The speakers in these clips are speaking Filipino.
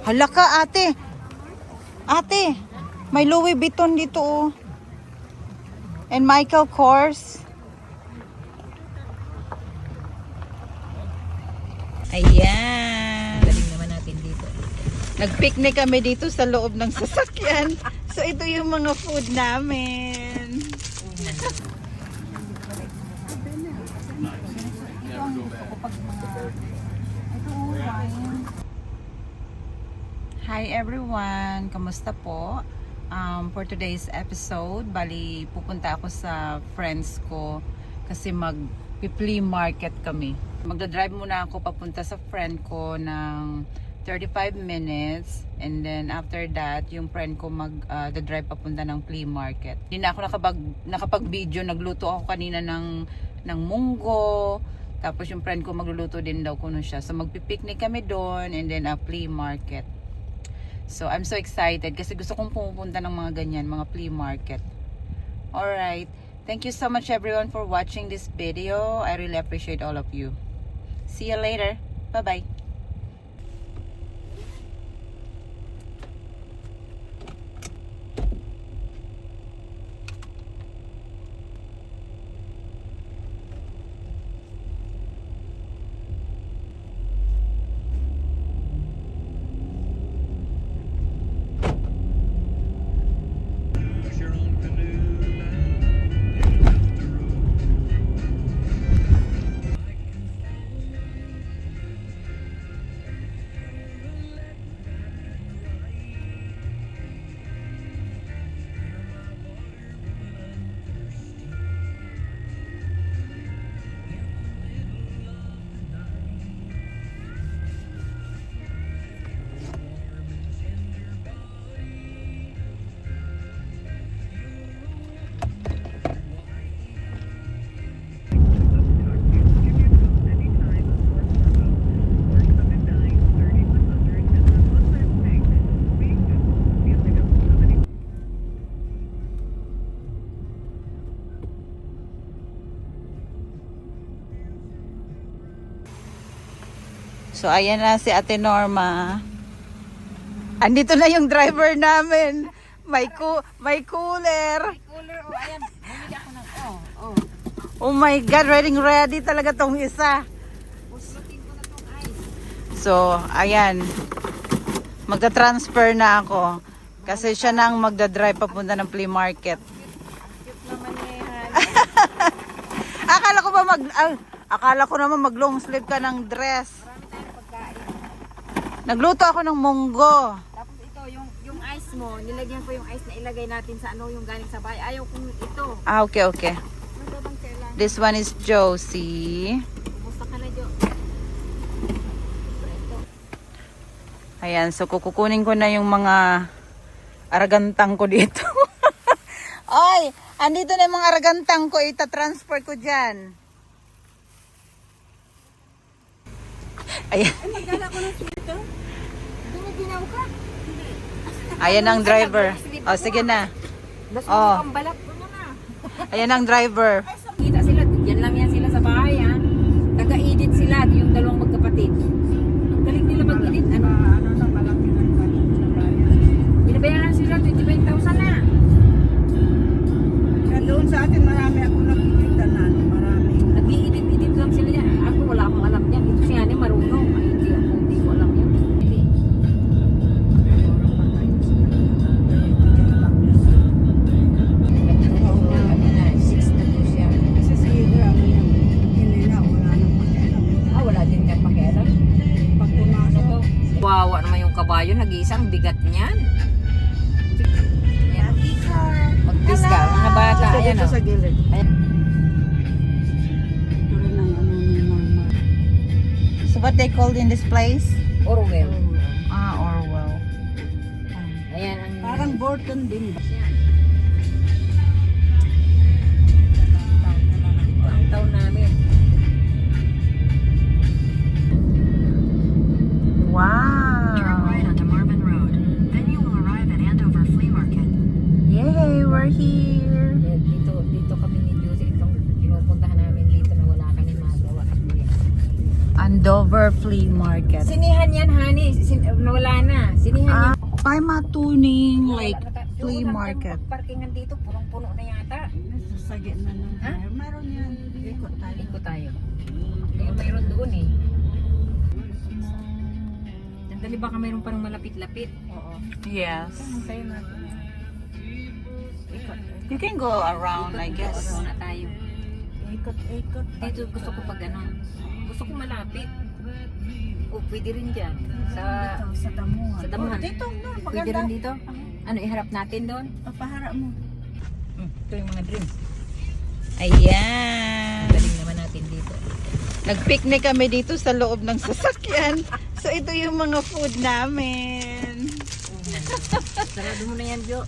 Hala ka, ate. Ate, may Louis Vuitton dito, oh. And Michael Kors. Ayan. Galing naman natin dito. Nag-picnic kami dito sa loob ng sasakyan. So, ito yung mga food namin. Hi everyone! Kamusta po? For today's episode, bali pupunta ako sa friends ko kasi mag-flea market kami. Magdadrive muna ako papunta sa friend ko ng 35 minutes and then after that, yung friend ko mag-drive papunta ng flea market. Hindi na ako nakapag-video, nagluto ako kanina ng munggo. Tapos yung friend ko magluluto din daw kuno siya. So magpipiknik kami doon and then a flea market. So I'm so excited kasi gusto kong pumunta ng mga ganyan, mga flea market. Alright. Thank you so much everyone for watching this video. I really appreciate all of you. See you later. Bye-bye. So, ayan na si Ate Norma. Andito na yung driver namin. May cooler. May cooler, oh, ayan. Bumili ako ng, Oh my God, ready talaga tong isa. Puslutin ko na tong ice. So, ayan. Magta-transfer na ako. Kasi siya nang magdadrive papunta ng flea market. Cute naman yan. Akala ko naman mag long sleeve ka ng dress. Marami tayong pagkain. Nagluto ako ng munggo. Tapos ito, yung ice mo, nilagyan ko yung ice na ilagay natin sa yung galing sa bahay. Ayaw kong ito. Okay. Ano ba bang kailangan? This one is Josie. Kumusta ka na, Jo? Ito. Ayan, so kukunin ko na yung mga aragantang ko dito. Ay, andito na yung mga aragantang ko. Ita-transfer ko dyan. Ayan. Magdala ko ng dito. Diniginaw ka? Ayan ang driver. O, sige na. Basta Oh. ang balat ko na. Ayan ang driver. Kita sila, yan lang yan sila sa bahay, ha. Taga-edit sila, yung dalawang magkapatid. Ang galing nila mag-edit. Ano na, malaki na sa bahay. Binabayaran sila, 25,000 na. Doon sa atin marami ako nakikita na marami. Nag-i-edit lang sila yan. Ako wala akong alam yan. Ito siya ni marunong. Ay, hindi ko alam yan. Kasi sa gramo yan, hindi na wala nang pakialam. Wala din ka pakialam. Pag pumasok, Wawa naman yung kabayo. Nag-iisang bigat niyan. Ayan. Mag-bis ka. Mga bata. sa Ayan dito o. sa gilid. Ayan. Ito rin ang ano ni Mama. So what they called in this place? Orwell. Orwell. Ayan ang... Parang Borton din ba? Ito ang taon namin. Wow. Right onto Marvin Road. Then you will arrive at Andover Flea Market. Yay, we're here. Dito kami ni Josie. Itong pinupuntahan namin dito na wala kami magawa. Andover Flea Market. Sinihan yan, honey. Wala na. Sinihan niya. May matuning like Doon flea lang market. ang parkingan dito, punong-puno na yata. Sa gitna ng Ha? meron yan. Ikot tayo. Ikot tayo. Mayroon doon eh. Sandali baka mayroon parang malapit-lapit. Oo. Yes. Tayo natin. Ikot. You can go around, I guess. Around na tayo. Ikot. Dito gusto ko pag ano. Gusto ko malapit. O pwede rin dyan. Sa damuhan. Sa damuhan. Dito, no, Pwede maganda. rin dito. Ano, iharap natin doon? Papahara mo. Ito yung mga drinks. Ayan. Galing naman natin dito. Nag-picnic kami dito sa loob ng sasakyan. So ito yung mga food namin. Sarado mo na yan, Jo.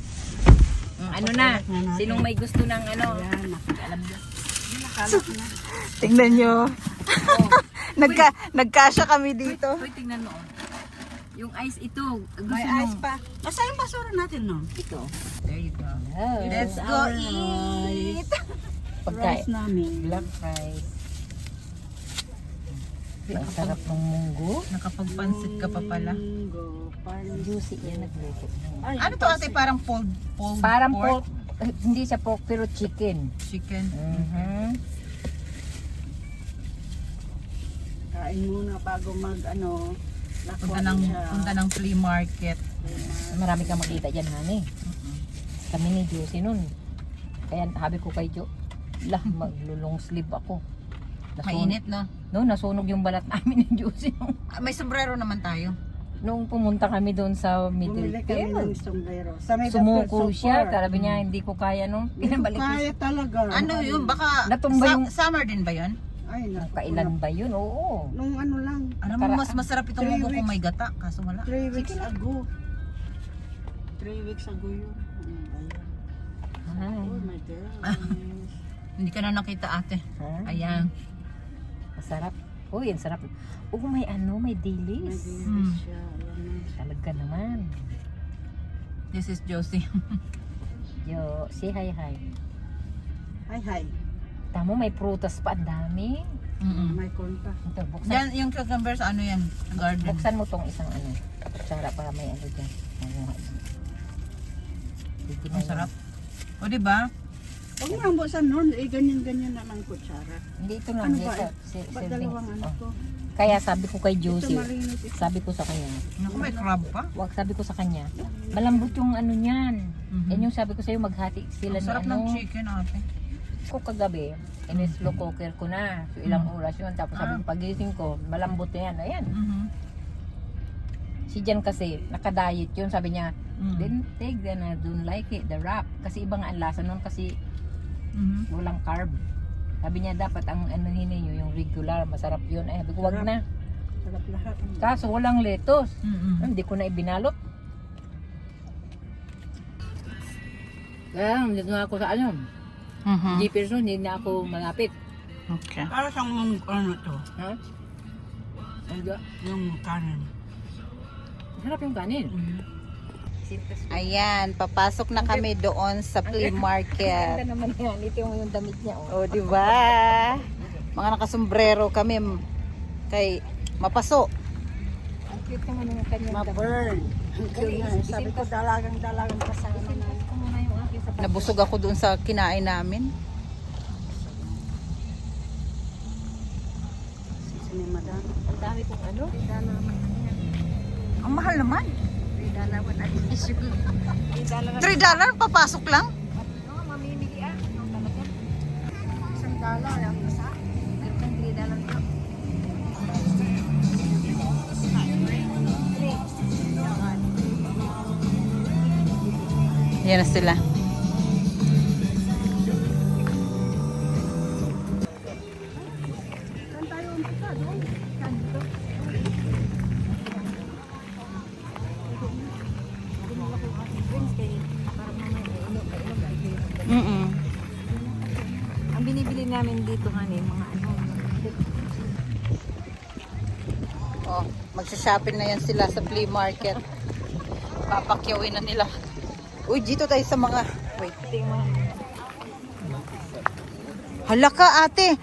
Ano na? Sinong may gusto ng ano? Yan, Alam niyo. nakalak na. Tingnan nyo. Nagkasya kami dito. Uy, tingnan mo. Yung ice ito. Gusto May mo? ice pa. Nasa yung basura natin, no? Ito. There you go. Let's go eat. Pagkain. Rice namin. Black rice. Ang sarap ng munggo. Nakapagpansit ka pa pala. Mango, parang Juicy yan nagluto. Ay, Ano to ate? Parang pulled Parang pork? pork. Hindi siya pork pero chicken. Chicken. kain muna bago mag ano. Punta ng flea market. Marami kang makita dyan, honey. Kami ni Josie nun. Kaya sabi ko kay Jo, lah, maglulong sleeve ako. Mainit, no? No, nasunog yung balat namin ni Josie. May sombrero naman tayo. Nung pumunta kami doon sa Bumili kami Middlefield, ng sombrero. Sa may sumuko Dapper siya. Super. Sabi niya, hindi ko kaya nung pinabalik ko. Kaya talaga. Ano yun? Baka Natumba yung- summer din ba yun? Ay, Nung naku, kailan ba yun? Oo. Nung ano lang, Alam mo, mas masarap itong 3 munggo kung weeks. may gata. Kaso wala. 3 weeks ago. 3 weeks ago yun. Ay. Oh my God. Hindi ka na nakita ate. Ha? Ayan. Masarap. Uy, ang sarap. Oo, may ano, may dilis. Hmm. Siya, ayan na. Talaga naman. This is Josie. Yo, say hi. Hi, hi. Tamo, may prutas pa. Ang dami. May corn pa. Ito, buksan. Yan, yung cucumbers, ano yan? Garden. Buksan mo tong isang ano. Kutsara para may ano dyan. Manguha dyan. Hindi na Ang yan. sarap. O, diba? Huwag mo ang buksan nun. Eh, ganyan-ganyan na lang kutsara. Hindi ito lang. Ano Ano ba? Ba't dalawang ano to? Kaya sabi ko kay Ito Josie, marinate ito. sabi ko sa kanya, Naku, may crab pa. sabi ko sa kanya, malambot yung ano niyan. Mhm. Yan yung sabi ko sa'yo, maghati sila Ang na sarap ano. ng chicken ate. Ko kagabi, in-slow cooker ko na. So ilang oras yun. Tapos sabi ko, pagising ko, malambot na yan. Ayan. Si Jan kasi, naka-diet yun. Sabi niya, didn't take the I don't like it, the wrap. Kasi iba nga ang lasa nun kasi walang carb. Sabi niya, dapat ang ano ninyo, yung regular, masarap yun. Ay, sabi ko, wag na. Sarap lahat. Kaso walang lettuce. Hindi ko na ibinalot. Kaya, hindi na ako sa ano. Hindi person, hindi na ako malapit. Okay. Para siyang mong ano to. Ha? Hindi. Yung kanin. Sarap yung kanin. Ayan, papasok na kami doon sa flea market. Ganda naman yan. Ito yung damit niya. Oh. O, diba? Mga nakasombrero kami kay mapaso. Ang cute naman yung kanyang damit. Ma-burn. Sabi ko dalagang kasama na. Ito muna yung aking sapatos. Nabusog ako doon sa kinain namin. Si Madam. Ang dami kong ano. Ang mahal naman. $3 $3 papasok lang. No, mamimili ah. No, talaga. $1 ang isa. Meron kang $3 ito. Yan na sila. Saan tayo umpisa doon? Saan dito? Ang binibili namin dito ngayon, mga ano. Oh, magsha-shopping na yan sila sa flea market. Papakyawin na nila. Uy, dito tayo sa mga... Wait. Hala ka, ate.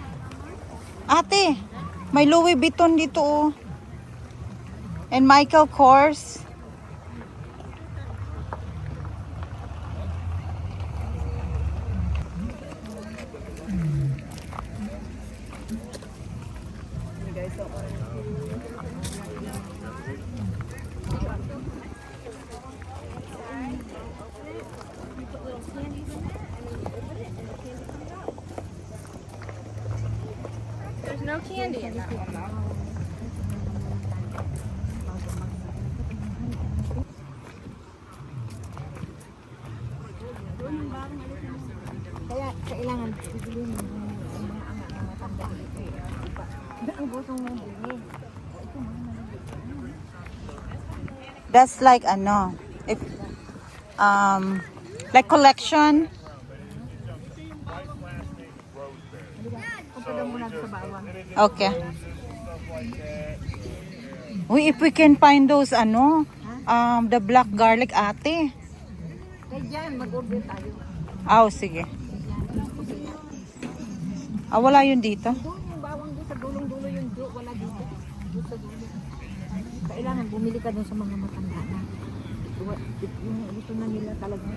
Ate, may Louis Vuitton dito, oh. And Michael Kors. There's no candy in that one though. Kaya kailangan bibili mo ang mga anak na matanda dito. Ang butong mong bili. That's like ano, if like collection. Punta muna sa bawang. Okay. Uy, if we can find those ano, the black garlic ate. Kaya dyan, mag-order tayo. Aw, sige. Wala yun dito. Doon yung bawang doon sa dulong-dulo yung doon. Wala dito. Doon sa dulo. Kailangan bumili ka doon sa mga matanda na. Yung gusto na nila talagang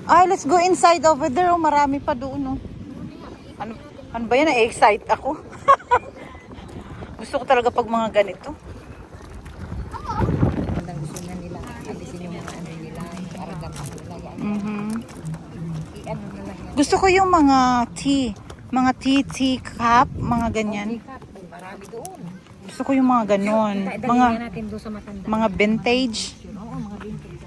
Ay, let's go inside over there. Oh, marami pa doon, oh. Ano ba yan? Na-excite ako. Gusto ko talaga pag mga ganito. Ang gusto na nila. Alisin yung mga ano nila. Yung aragam nila. I-ano na lang. Gusto ko yung mga tea. Mga tea cup. Mga ganyan. Marami doon. Gusto ko yung mga ganon. Mga, natin doon sa matanda. mga vintage. Oo, mga vintage.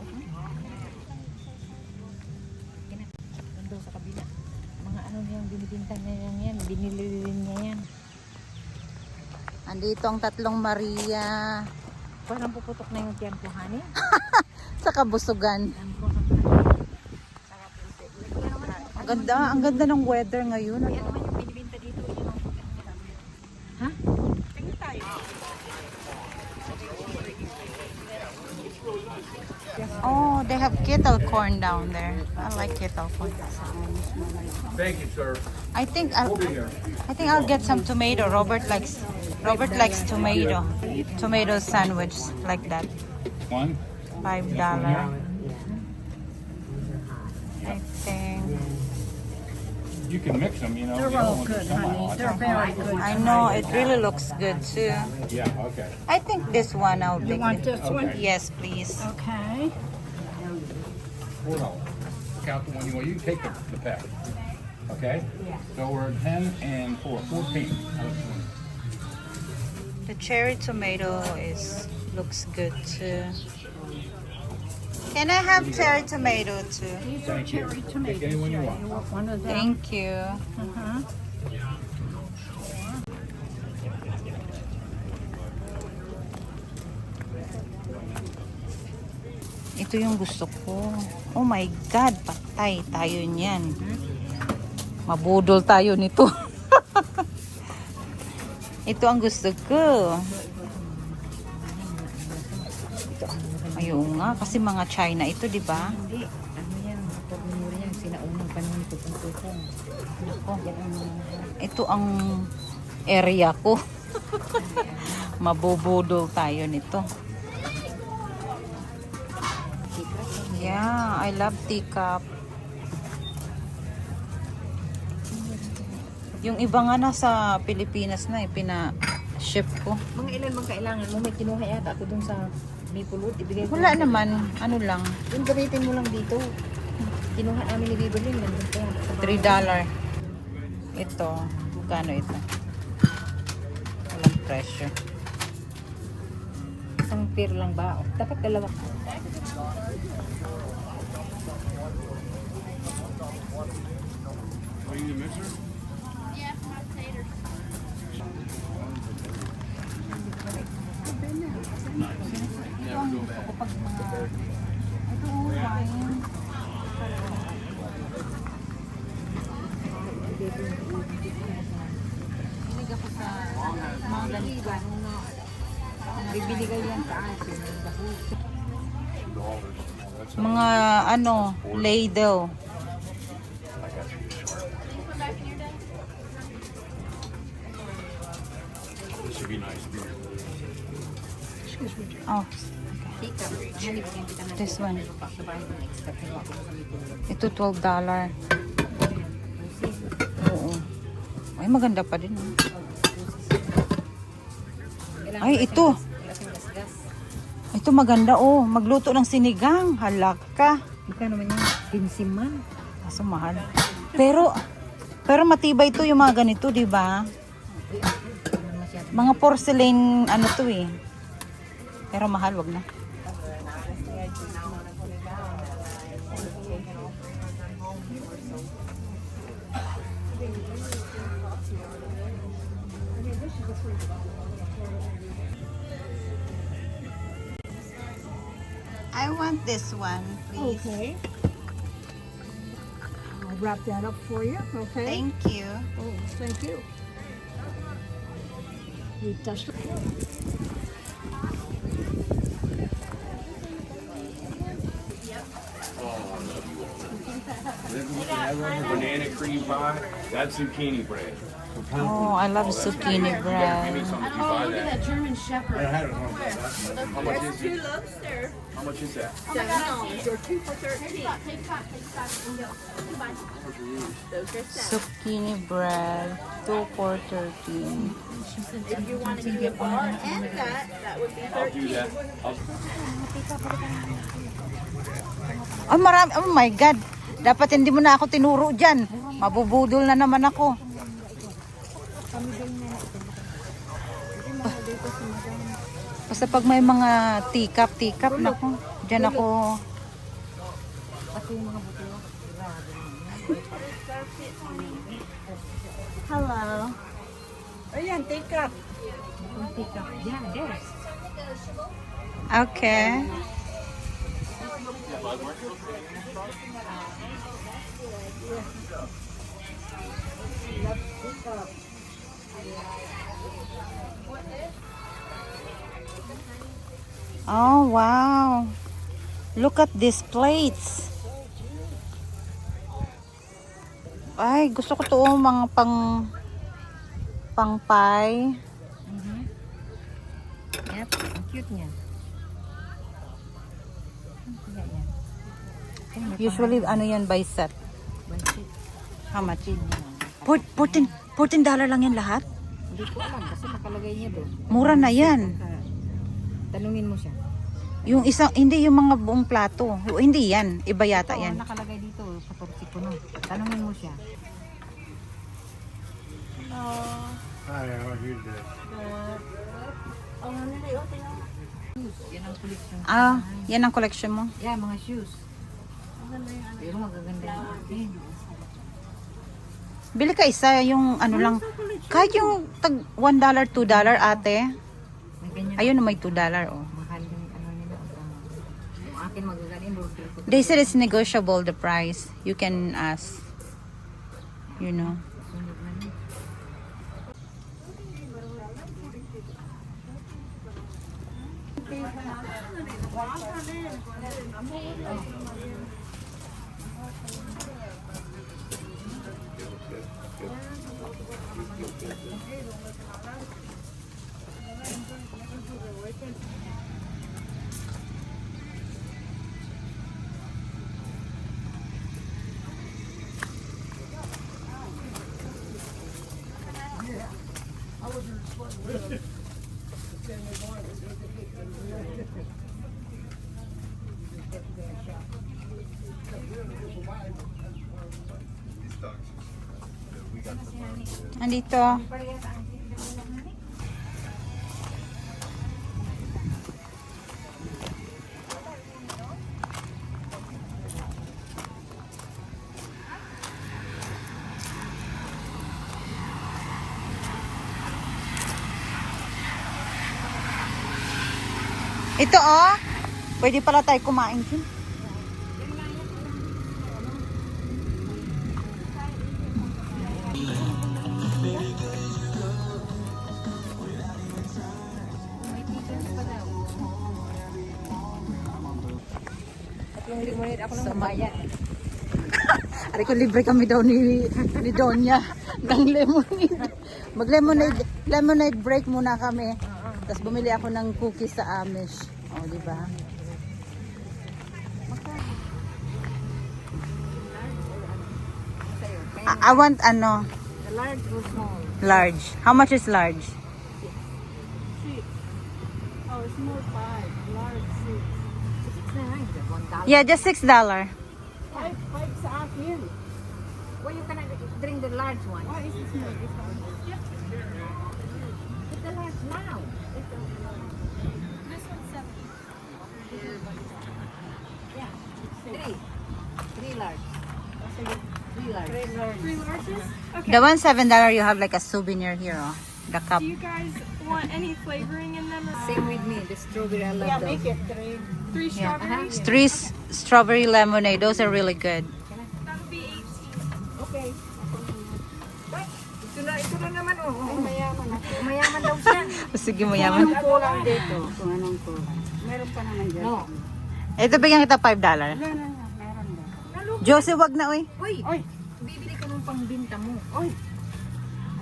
Doon sa kabila. Mga ano yung binibintan niya yan. Binili rin niya yan. Andito ang tatlong Maria. Parang puputok na yung tiyan ko, honey. Sa kabusugan. Ang ganda ng weather ngayon. Ano naman yung binibinta dito? Ha? Tingin tayo. Oh, they have kettle corn down there. I like kettle corn. Thank you, sir. I think I'll get some tomato. Robert likes tomato. Tomato sandwich like that. One. $5. I think. You can mix them, you know. They're all good, honey. They're very good. I know it really looks good too. Yeah, okay. I think this one I'll pick. this one? Yes, please. Okay. $4. Count the one you want. You can take the pack. Okay? Yeah. So we're at 10 and 14. The cherry tomato looks good too. Can I have cherry tomato too? These are cherry tomatoes. Pick any one you Yeah, want. you want one of them? Thank you. Ito yung gusto ko. Oh my God, patay tayo niyan. Mabudol tayo nito. Ito ang gusto ko. Ayun nga, kasi mga China ito, di ba? Hindi. Ano yan? Pagmumura yan. Sinaunang panahon ko pang tutong. Ako. Ito ang area ko. Mabubudol tayo nito. Yeah, I love teacup. Yung iba nga nasa Pilipinas na pina-ship ko. Mga ilan bang kailangan mo? May kinuha yata ako dun sa Mipulot. Ibigay ko. Wala naman, ano lang, Yung gamitin mo lang dito. Kinuha namin ni Bibelin. Nandun pa yan. Sa bahay. $3. Ito, magkano ito? Walang presyo. Isang pair lang ba? O, dapat dalawa. Are you the mixer? Ito, wine. Hilig ako sa mga ganito. Bibili kayo yan sa akin. Mga ano, ladle. This should be nice. Oh, Tika. Hanip niya kita na. this one. Sa bahay ko next step. Kinuha ko sa Mipulot. Ito $12. Oo. Ay, maganda pa din. Oh. Ay, ito. Ito maganda oh. Magluto ng sinigang. Halaka. Ika naman yung pinsiman. Kaso mahal. Pero matibay ito yung mga ganito, di ba? Mga porcelain ano to eh. Pero mahal, wag na. I want this one, please. Okay. I'll wrap that up for you, okay? Thank you. Oh, thank you. We touched it. Banana cream pie, that's zucchini bread. Oh, I love zucchini Give me bread. some if you buy that. German Shepherd. How much is it? How much is that? Zucchini bread, 2 for 13. I'll do that. Oh, marami. Oh my God. Dapat hindi mo na ako tinuro dyan. Mabubudol na naman ako. Basta pag may mga teacup, nako. Dyan ako. Hello. Ayan, take up. Take up. Yeah, there's. Okay. Oh, wow. Look at these plates. Ay, gusto ko to mga pang pie. Yep, ang cute niya. Usually, ano yan by set? How much? $14 lang yan lahat? Hindi ko alam kasi nakalagay niya doon. Mura na yan. Tanungin mo siya. Yung isang, hindi yung mga buong plato. Hindi yan. Iba yata Oo, yan. nakalagay dito, 14 ko no. Tanungin mo siya. Hi, how are you today? Yan ang collection. Ah, yan ang collection mo. Yeah, mga shoes. Pero magaganda yung akin. Bili ka isa, yung ano lang. Kahit yung tag $1, $2 ate. May ganyan. Ayun may $2 oh. Mahal yung ano nila. Yung akin magaganda yung burger ko. They said it's negotiable the price. You can ask. You know. Sunog na niya. Andito. Ito oh. Pwede pala tayo kumain dyan. Ako nang bayan. Ari ko libre kami daw ni Donya ng lemonade. Lemonade break muna kami. Tapos bumili ako ng cookies sa Amish. Oh, di ba? I want ano, The large or small? large. How much is large? small 5, large 6. 6 na lang. 1,000. Yeah, just $6. 5 sa akin. Well, you can drink the large one. Oh, is this small? This one. Get the large now. Yeah. 3 large. 3 large. 3 larges? The one $7, you have like a souvenir here, oh. The cup. Do you guys want any flavoring in them? Or Same with me. The strawberry, I love Yeah, those. make it 3. 3 Yeah. strawberries? Three strawberry lemonade. Those are really good. That would be 18. Okay. Ito na naman, oh. Ay, mayaman ako. Mayaman daw siya. Sige mo Kung yaman. anong kulang dito? Kung anong kulang. Meron pa naman dyan. No. Ito bigyan kita $5. Wala na, meron ba? Josie, wag na, uy. Uy, Oy, bibili ko nung pangbinta mo. oy.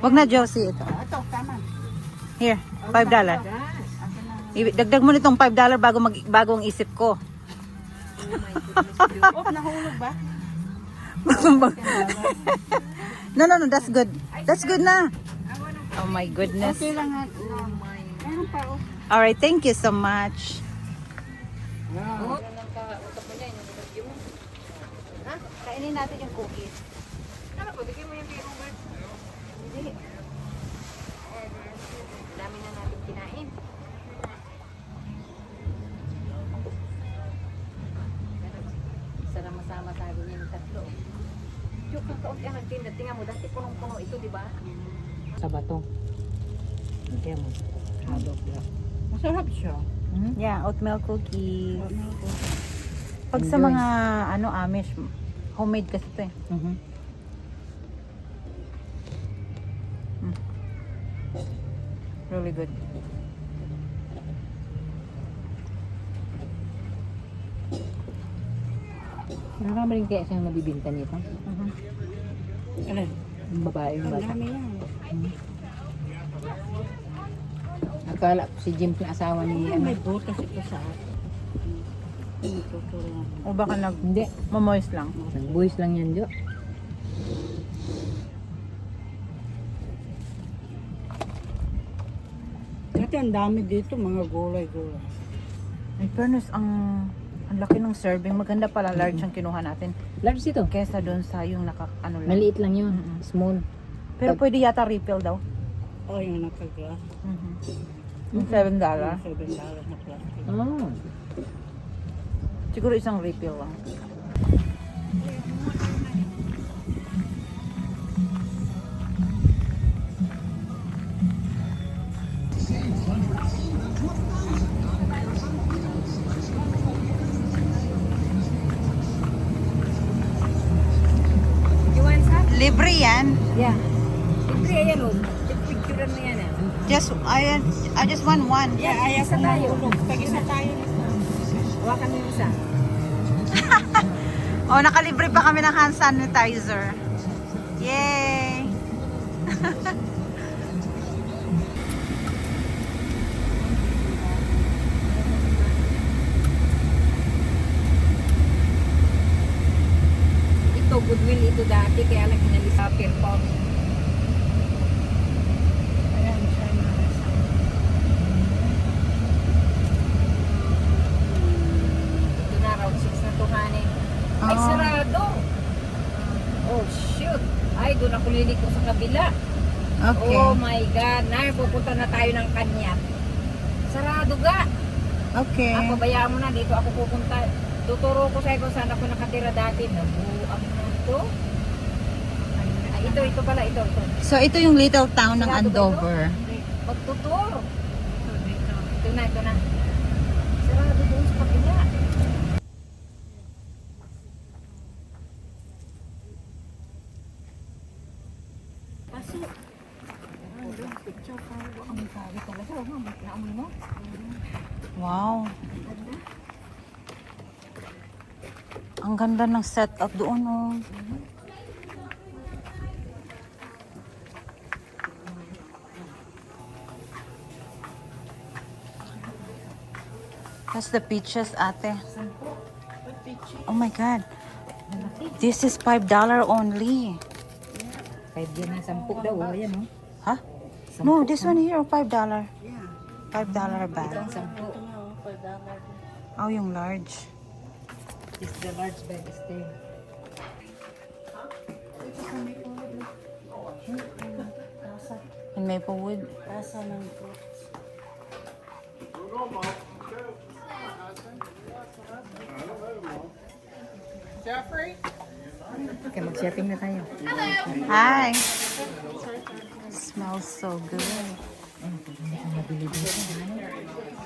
Wag na, Josie. Ito. Ito, tama. Here, $5. Yes. Dagdag mo nitong $5 bago ang isip ko. Oh my goodness. Oh, nahulog ba? No, that's good. That's good na. Oh my goodness. Okay lang ha. Meron pa, oh. Alright, thank you so much. Oh, Ha? Kainin natin yung cookies. ano po, bigyan mo yung yogurt. Hindi. Dami na natin kinain. Sarap masama tayo yung tatlo. Yung kakaunti ang nagtinda. Tingnan mo, dati punong-puno ito, di ba? Sa bato. Tingnan mo. Masarap siya. Yeah, oatmeal cookies. Pag sa mga Amish, homemade kasi ito eh. Really good. Marami rin kaya siyang nabibinta nito. Ano? Yung babae, yung Ang bata. dami yan. Akala ko si Jim yung asawa ni May butas ito sa akin. Hindi tutulungan. O baka Hindi. mamoist lang. Nag-voice lang yan, Jo. Dati ang dami dito, mga gulay-gulay. In fairness, ang laki ng serving. Maganda pala, large ang kinuha natin. Large ito. Kesa doon sa yung lang. Maliit lang yun. Small. Pero pwede yata refill daw. Oh, yung naka-glass. Yung $7. $7 na plastic. Oh. Siguro isang refill lang. You want some? Libre yan. Yeah. Siyempre, ayan o. Picture mo yan ah. I just want one. Yeah, ayaw ko mahulog. Pag-isa tayo. Hawakan mo yung isa. Oh, nakalibre pa kami ng hand sanitizer. Yay! Ito, Goodwill ito dati. Kaya lang inalis sa Fairport. Ito na, round 6 na tuhanin. Ay, Oh. sarado! Oh, shoot! Ay, doon ako liliko sa kabila. Okay. Oh my God! Na, pupunta na tayo ng kanya. Sarado ga! Okay. Ako, bayaan mo na. Dito ako pupunta. Tuturo ko sa'yo kung saan ako nakatira dati. Nabuang na ito. Ay, ito pala. Ito. So, ito yung little town ng Sarado ba Andover. Magtuturo. Ito na. Sarado doon sa kabila. Wow. Ang ganda ng setup doon, oh. That's the peaches, ate. Oh my God. This is $5 only. Kahit yan na 10 daw. Ayan o. Huh? No, this one here, $5. $5 bag. Itong 10. Oh, yung large. Is the large bag is there. And Maplewood. Kasa ng fruits. Okay, mag-shopping na tayo. Hi. Smells so good.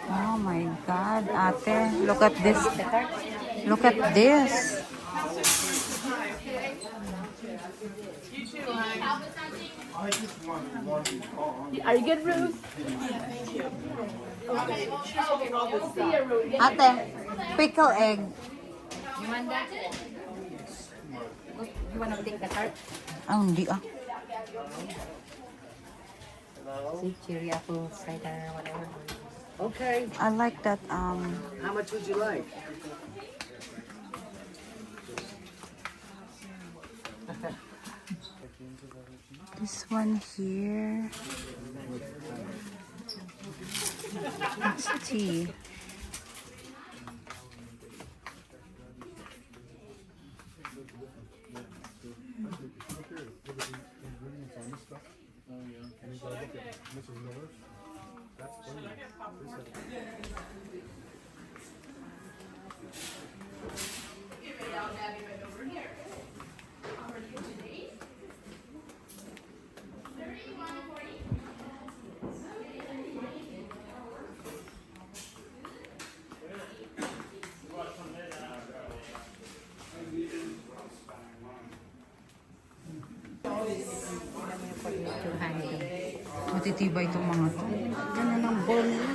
Oh my God, ate. Look at this. Look at this. Are you good, Ruth? Ate, pickle egg. You want that? You wanna take the tart? Ah, hindi ah. See, cherry apple cider, whatever. Okay. I like that, How much would you like? this one here. It's tea. Matitibay itong mga to. Ano ng ball na?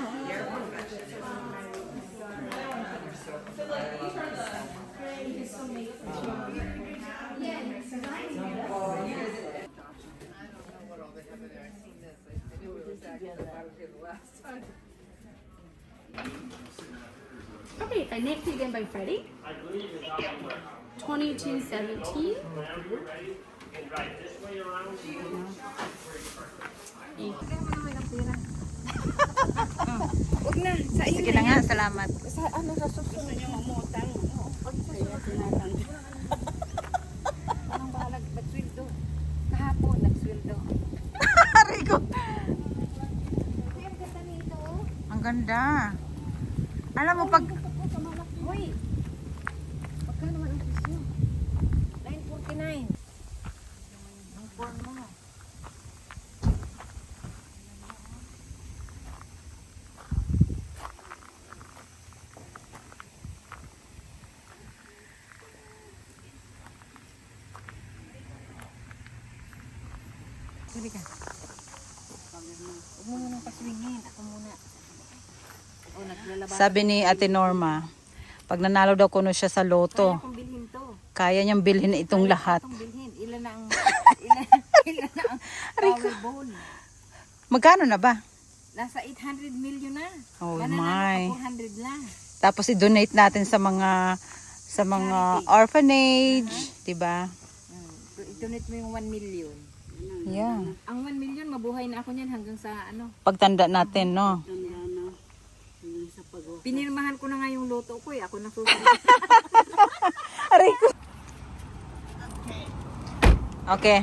Okay, if I nicked it again by Freddie. 2217. Huwag na. Sa iyo Sige na nga, salamat. Sa ano sa susunod yung mamutang. Pag sa susunod. Anong balag? Nagsweldo. Kahapon, nagsweldo. Rico. Kuya, ang ganda nito. Ang ganda. Alam mo, pag... Hoy! Magkano naman ang presyo? 9.49. Ang phone mo. Sabi ka. Huwag mo munang paswingin. Ako muna. O, naglalabas. Sabi ni Ate Norma, pag nanalo daw kuno siya sa loto, Kung bilhin to. kaya niyang bilhin itong lahat. Itong bilhin. Ilan na ang ilan na ang Powerball. Magkano na ba? Nasa 800 million na. Oh Wala na, my. naka 400 lang. Tapos i-donate natin sa mga orphanage, 'di ba? So, i-donate mo yung 1 million. Yeah. Ang 1 million, mabuhay na ako niyan hanggang sa ano. Pagtanda natin, no. Pinirmahan ko na nga yung loto ko eh. Ako na susunod. Aray ko. Okay.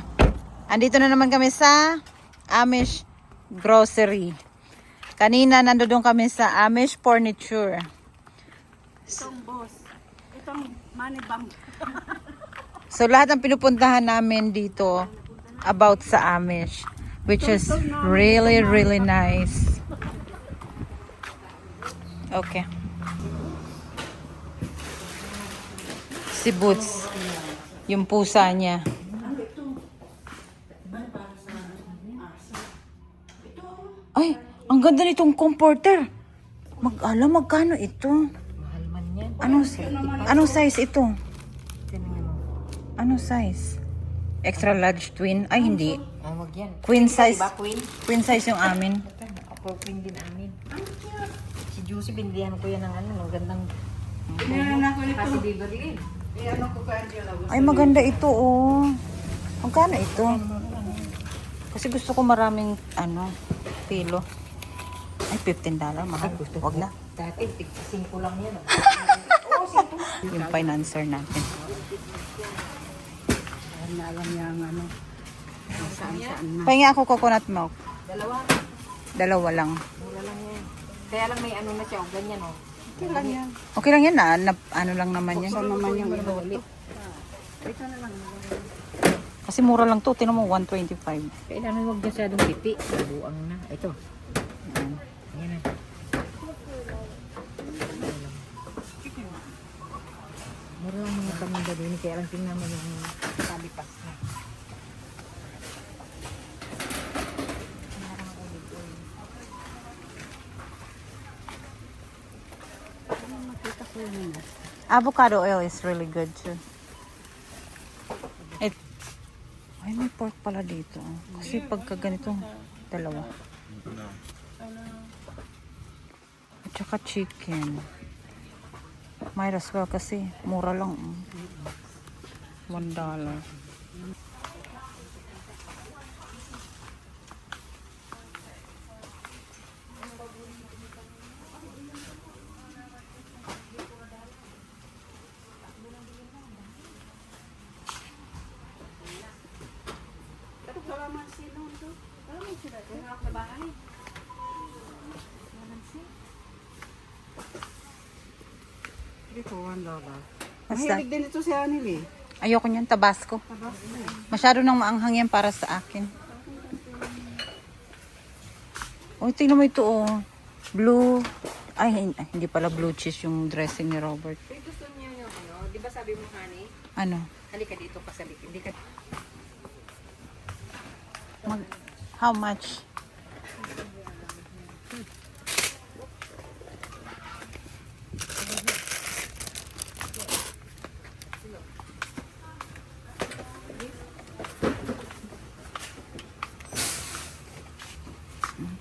Andito na naman kami sa Amish Grocery. Kanina nandoon kami sa Amish Furniture. Itong boss. Itong money bank. So lahat ng pinupuntahan namin dito about sa Amish, which is really really nice. Okay. Si Boots, yung pusa niya. Ay, ang ganda nitong comforter. Magkano ito? Mahal man yan. Anong size ito? Anong size? Extra large twin? Ay, hindi. Ah, wag yan. Queen size. Diba, queen? Queen size yung amin. Ako, queen din amin. Si Juicy, binilihan ko yan ng ano, ng gandang... Kasi di Berlin. Ay, maganda ito, oh. Magkano ito? Kasi gusto ko maraming, pilo. Ay, $15. Mahal. Wag na. Dati, 5 lang yan. Yung financer natin. Na alam niya ang ano. Saan-saan na. Pahingi ako coconut milk. Dalawa. 2 lang. Mura lang yan. Kaya lang may ano na siya, o ganyan o. Okay lang yan. Okay lang yan ano lang naman yan. Saan naman yung inulit? Kasi mura lang to. Tinan mo, 125. Kailangan huwag masyadong pipi. Buang na. Ito. Ayan na. Mura lang mga paninda din. Kaya lang tingnan mo yung kalipas na. Avocado oil is really good too. Ay, may pork pala dito. Kasi pagka ganito, 2. At saka chicken. Might as well kasi mura lang. $1. Dito, $1. Basta, Mahilig din ito si Anil eh. ayoko niyan, Tabasco. Masyado nang maanghang yan para sa akin. Oh, tingnan mo ito oh. Blue. Ay, hindi pala blue cheese yung dressing ni Robert. Gusto niyo yung ano, di ba sabi mo, honey? Ano? Halika dito ka sa likod. Hindi ka... How much?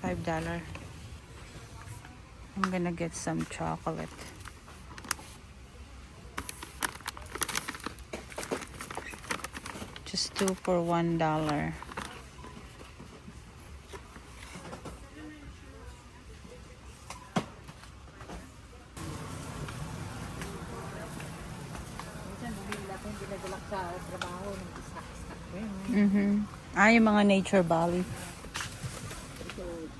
$5. I'm gonna get some chocolate. Just 2 for $1. Yung mga nature valley. Ito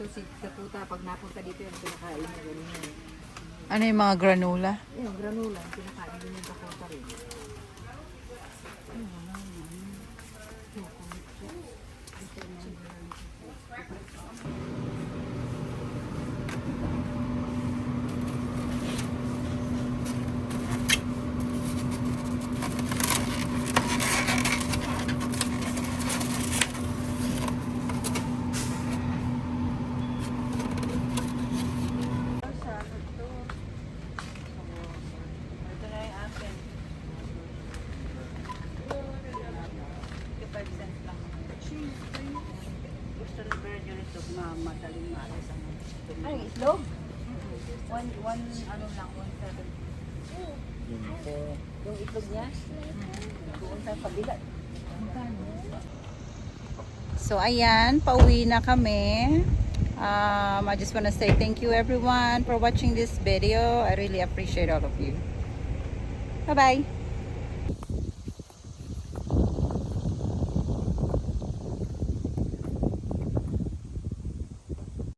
si Kaputa, pag napunta dito yung pinakain na gano'n. Ano yung mga granola? Yung granula, yung pinakain din yung Kaputa rin. Ay, itlog? One, ano lang, 1.7. Yung itlog niya? Doon sa kabila. So, ayan, pauwi na kami. I just want to say thank you everyone for watching this video. I really appreciate all of you. Bye-bye.